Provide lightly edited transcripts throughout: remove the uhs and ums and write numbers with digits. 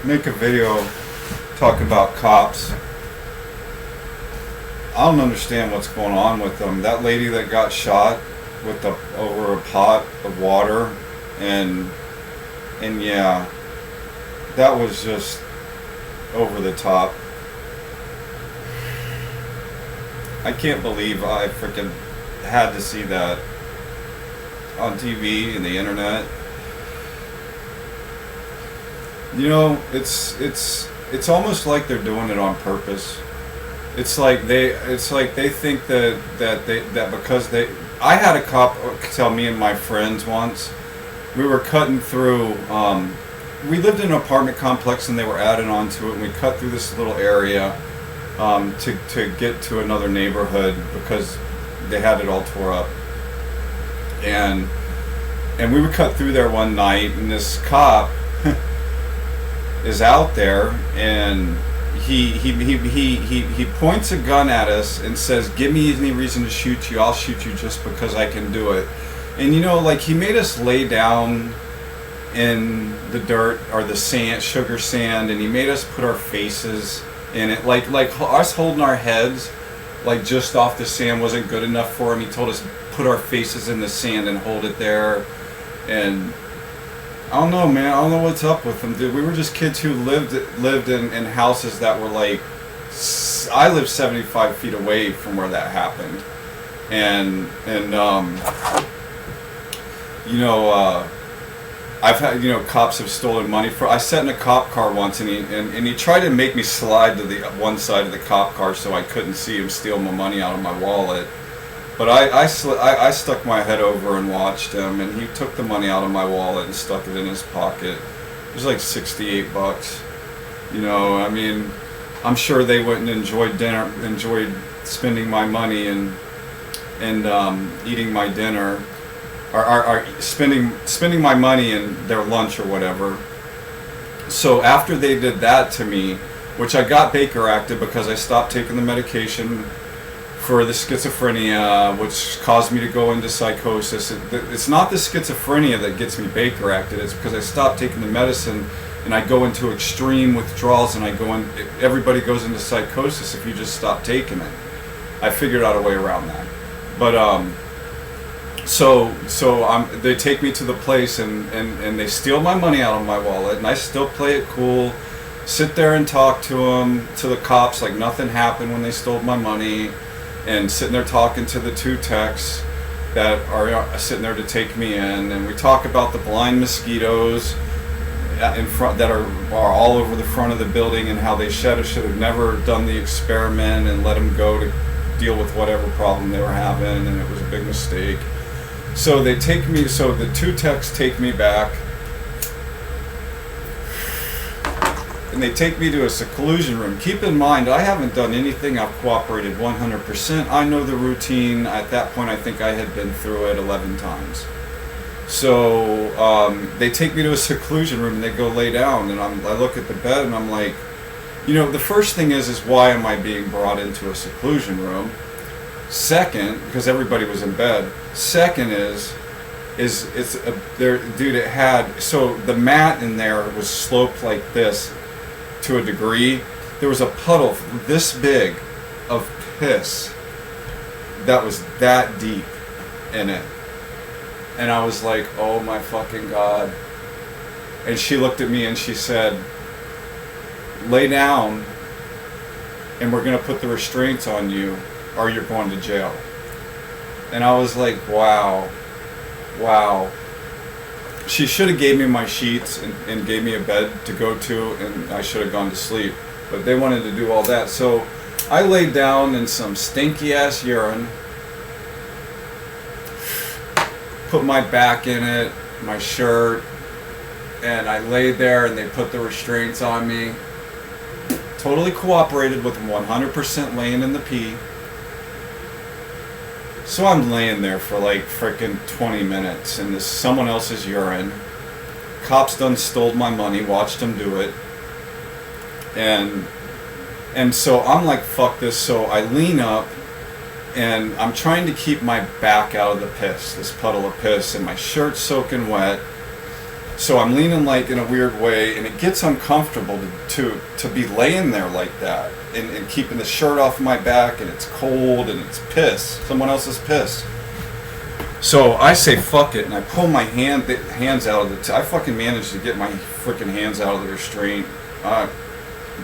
make a video talking about cops. I don't understand what's going on with them. That lady that got shot with over a pot of water, and yeah, that was just over the top. I can't believe I freaking had to see that on TV and the internet. You know, it's almost like they're doing it on purpose. It's like they think that because I had a cop tell me and my friends once, we were cutting through, we lived in an apartment complex and they were adding on to it, and we cut through this little area to get to another neighborhood because they had it all tore up. And we would cut through there one night, and this cop is out there, and he points a gun at us and says, "Give me any reason to shoot you, I'll shoot you just because I can do it." And you know, like, he made us lay down in the dirt or the sand, sugar sand, and he made us put our faces in it. Like us holding our heads like just off the sand wasn't good enough for him. He told us put our faces in the sand and hold it there. And I don't know, man. I don't know what's up with them, dude. We were just kids who lived in houses that were like, I lived 75 feet away from where that happened, and you know, I've had, you know, cops have stolen money for. I sat in a cop car once, and he tried to make me slide to the one side of the cop car so I couldn't see him steal my money out of my wallet. But I stuck my head over and watched him, and he took the money out of my wallet and stuck it in his pocket. It was like $68. You know, I mean, I'm sure they wouldn't enjoyed spending my money and eating my dinner, or spending my money and their lunch or whatever. So after they did that to me, which I got Baker acted because I stopped taking the medication for the schizophrenia, which caused me to go into psychosis. It's not the schizophrenia that gets me Baker acted. It's because I stopped taking the medicine and I go into extreme withdrawals, and everybody goes into psychosis if you just stop taking it. I figured out a way around that. But so they take me to the place and they steal my money out of my wallet, and I still play it cool, sit there and talk to the cops like nothing happened when they stole my money. And sitting there talking to the two techs that are sitting there to take me in, and we talk about the blind mosquitoes in front that are all over the front of the building, and how they should have never done the experiment and let them go to deal with whatever problem they were having, and it was a big mistake. So they take me. So the two techs take me back, and they take me to a seclusion room. Keep in mind, I haven't done anything. I've cooperated 100%. I know the routine. At that point, I think I had been through it 11 times. So they take me to a seclusion room, and they go lay down, and I look at the bed, and I'm like, you know, the first thing is why am I being brought into a seclusion room? Second, because everybody was in bed. Second is dude, it had, so the mat in there was sloped like this to a degree. There was a puddle this big of piss that was that deep in it, and I was like, oh my fucking god. And she looked at me and she said, lay down and we're gonna put the restraints on you or you're going to jail. And I was like, wow. She should have gave me my sheets and gave me a bed to go to, and I should have gone to sleep. But they wanted to do all that. So I laid down in some stinky ass urine, put my back in it, my shirt, and I laid there, and they put the restraints on me. Totally cooperated with them 100% laying in the pee. So I'm laying there for like frickin' 20 minutes in this someone else's urine. Cops done stole my money, watched them do it. And so I'm like, fuck this. So I lean up and I'm trying to keep my back out of the piss, this puddle of piss, and my shirt's soaking wet. So I'm leaning like in a weird way, and it gets uncomfortable to be laying there like that, and keeping the shirt off my back, and it's cold, and it's piss, someone else's piss. So I say fuck it, and I pull my hands out of the. I fucking managed to get my freaking hands out of the restraint,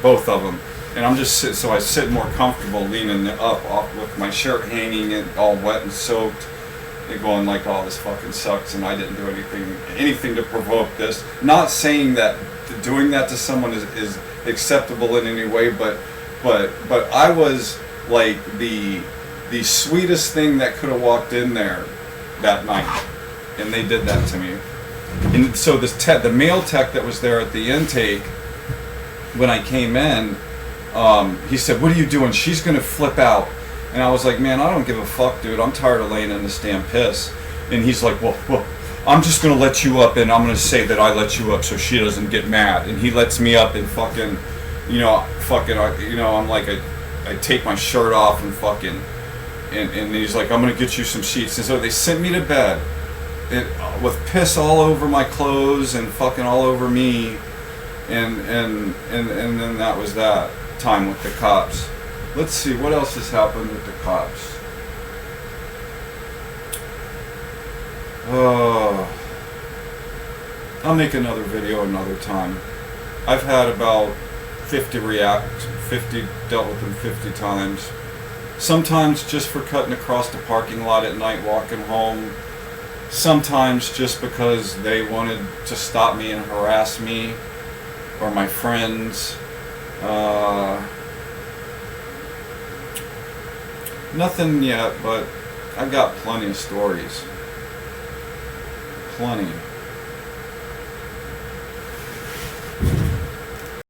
both of them, and I'm just so I sit more comfortable, leaning up off with my shirt hanging and all wet and soaked. Going like, oh, this fucking sucks, and I didn't do anything to provoke this. Not saying that doing that to someone is acceptable in any way, but I was like the sweetest thing that could have walked in there that night, and they did that to me. And so the male tech that was there at the intake when I came in, he said, "What are you doing? She's gonna flip out." And I was like, man, I don't give a fuck, dude. I'm tired of laying in this damn piss. And he's like, well, I'm just going to let you up, and I'm going to say that I let you up so she doesn't get mad. And he lets me up, and fucking, I'm like, I take my shirt off and fucking, and he's like, I'm going to get you some sheets. And so they sent me to bed with piss all over my clothes and fucking all over me. And then that was that time with the cops. Let's see, what else has happened with the cops? I'll make another video another time. I've had about 50 dealt with them 50 times. Sometimes just for cutting across the parking lot at night walking home. Sometimes just because they wanted to stop me and harass me or my friends. Nothing yet, but I've got plenty of stories. Plenty.